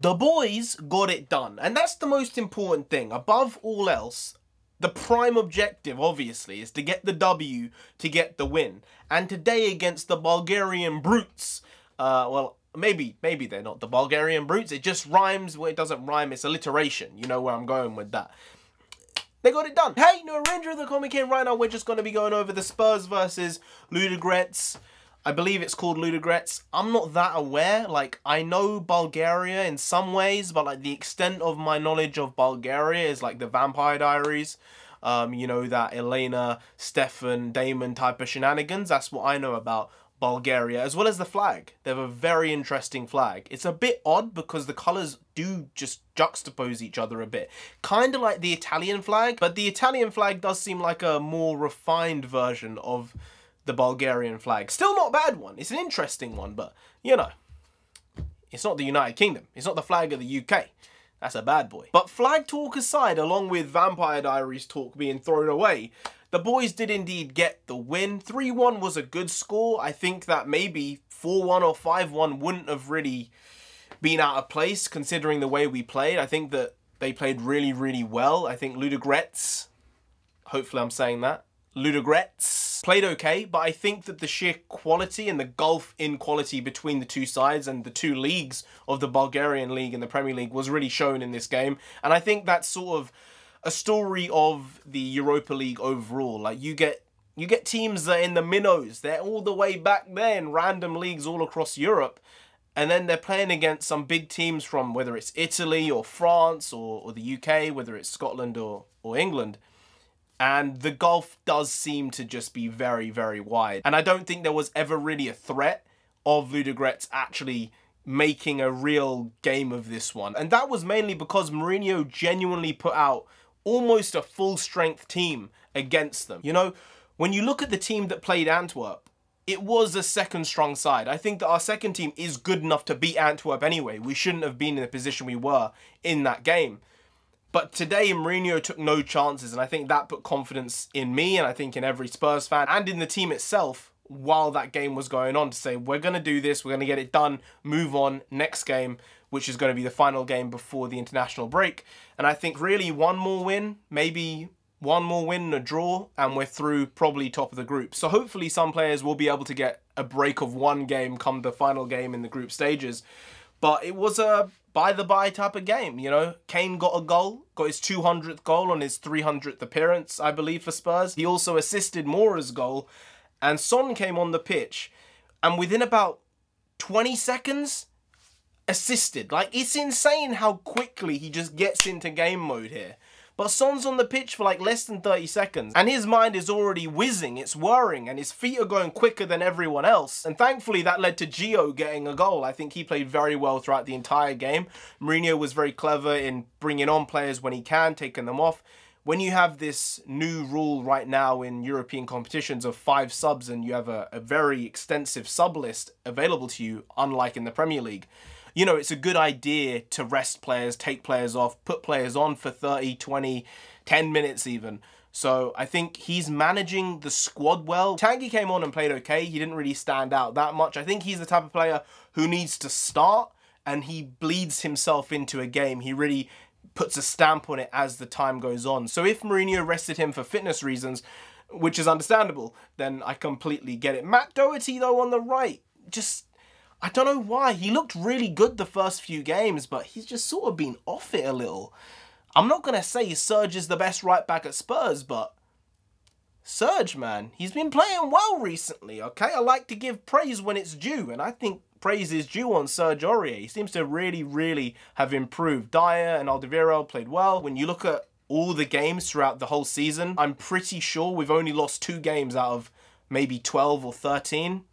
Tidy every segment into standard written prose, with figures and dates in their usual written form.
The boys got it done, and that's the most important thing. Above all else, the prime objective, obviously, is to get the W, to get the win. And today against the Bulgarian brutes, well, maybe they're not the Bulgarian brutes, it just rhymes. Well, it doesn't rhyme, it's alliteration. You know where I'm going with that. They got it done. Hey, NarendraTheComic here. Right now, we're just going to be going over the Spurs versus Ludogorets. I believe it's called Ludogorets. I'm not that aware. Like, I know Bulgaria in some ways, but like the extent of my knowledge of Bulgaria is like the Vampire Diaries. You know, that Elena, Stefan, Damon type of shenanigans. That's what I know about Bulgaria, as well as the flag. They have a very interesting flag. It's a bit odd because the colours do just juxtapose each other a bit. Kind of like the Italian flag, but the Italian flag does seem like a more refined version of the Bulgarian flag. Still not a bad one. It's an interesting one, but, you know, it's not the United Kingdom. It's not the flag of the UK. That's a bad boy. But flag talk aside, along with Vampire Diaries talk being thrown away, the boys did indeed get the win. 3-1 was a good score. I think that maybe 4-1 or 5-1 wouldn't have really been out of place considering the way we played. I think that they played really, really well. I think Ludogorets, hopefully I'm saying that, Ludogorets played okay, but I think that the sheer quality and the gulf in quality between the two sides and the two leagues of the Bulgarian league and the Premier League was really shown in this game. And I think that's sort of a story of the Europa League overall. Like, you get teams that are in the minnows. They're all the way back there in random leagues all across Europe. And then they're playing against some big teams from whether it's Italy or France or the UK, whether it's Scotland or England. And the gulf does seem to just be very, very wide. And I don't think there was ever really a threat of Ludogorets actually making a real game of this one. And that was mainly because Mourinho genuinely put out almost a full-strength team against them. You know, when you look at the team that played Antwerp, it was a second-strong side. I think that our second team is good enough to beat Antwerp anyway. We shouldn't have been in the position we were in that game. But today, Mourinho took no chances, and I think that put confidence in me, and I think in every Spurs fan, and in the team itself, while that game was going on, to say, we're going to do this, we're going to get it done, move on, next game, which is going to be the final game before the international break. And I think really one more win, maybe one more win and a draw, and we're through probably top of the group. So hopefully some players will be able to get a break of one game come the final game in the group stages. But it was a by-the-by type of game, you know. Kane got a goal, got his 200th goal on his 300th appearance, I believe, for Spurs. He also assisted Moura's goal, and Son came on the pitch, and within about 20 seconds, assisted. Like, it's insane how quickly he just gets into game mode here. But Son's on the pitch for like less than 30 seconds, and his mind is already whizzing, it's whirring, and his feet are going quicker than everyone else. And thankfully that led to Gio getting a goal. I think he played very well throughout the entire game. Mourinho was very clever in bringing on players when he can, taking them off. When you have this new rule right now in European competitions of 5 subs, and you have a very extensive sub list available to you, unlike in the Premier League, you know, it's a good idea to rest players, take players off, put players on for 30, 20, 10 minutes even. So I think he's managing the squad well. Tanguy came on and played okay. He didn't really stand out that much. I think he's the type of player who needs to start, and he bleeds himself into a game. He really puts a stamp on it as the time goes on. So if Mourinho rested him for fitness reasons, which is understandable, then I completely get it. Matt Doherty, though, on the right, just, I don't know why. He looked really good the first few games, but he's just sort of been off it a little. I'm not going to say Serge is the best right back at Spurs, but Serge, man, he's been playing well recently, okay? I like to give praise when it's due, and I think praise is due on Serge Aurier. He seems to really, really have improved. Dyer and Alderweireld played well. When you look at all the games throughout the whole season, I'm pretty sure we've only lost 2 games out of maybe 12 or 13.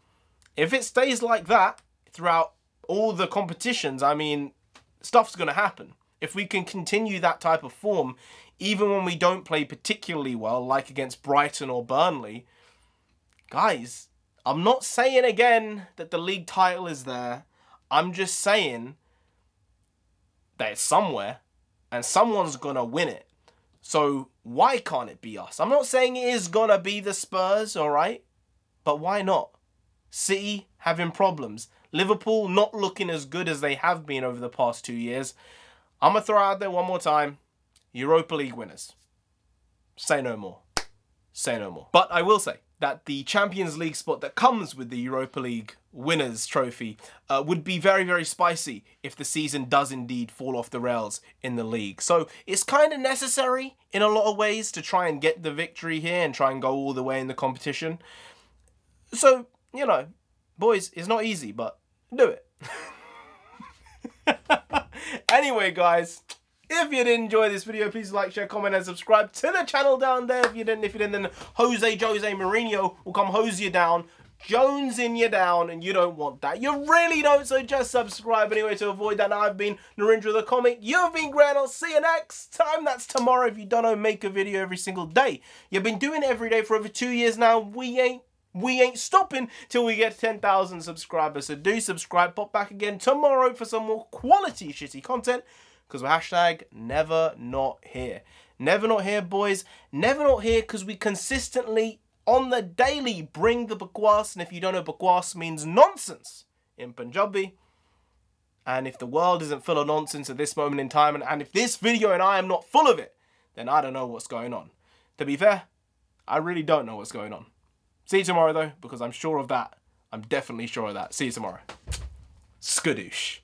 If it stays like that throughout all the competitions, I mean, stuff's going to happen. If we can continue that type of form, even when we don't play particularly well, like against Brighton or Burnley, guys, I'm not saying again that the league title is there. I'm just saying that it's somewhere and someone's going to win it. So why can't it be us? I'm not saying it is going to be the Spurs, all right? But why not? City having problems. Liverpool not looking as good as they have been over the past 2 years. I'm going to throw out there one more time. Europa League winners. Say no more. Say no more. But I will say that the Champions League spot that comes with the Europa League winners trophy would be very, very spicy if the season does indeed fall off the rails in the league. So it's kind of necessary in a lot of ways to try and get the victory here and try and go all the way in the competition. So, you know, boys, it's not easy, but do it. Anyway, guys, if you did enjoy this video, please like, share, comment, and subscribe to the channel down there. If you didn't, then Jose Mourinho will come hose you down, Jones in you down, and you don't want that. You really don't, so just subscribe anyway to avoid that. Now, I've been NarendraTheComic. You've been great. I'll see you next time. That's tomorrow. If you don't know, make a video every single day. You've been doing it every day for over 2 years now. We ain't stopping till we get 10,000 subscribers. So do subscribe. Pop back again tomorrow for some more quality shitty content. Because we're hashtag never not here. Never not here, boys. Never not here because we consistently, on the daily, bring the bakwas. And if you don't know, bakwas means nonsense in Punjabi. And if the world isn't full of nonsense at this moment in time, and if this video and I am not full of it, then I don't know what's going on. To be fair, I really don't know what's going on. See you tomorrow, though, because I'm sure of that. I'm definitely sure of that. See you tomorrow. Skadoosh.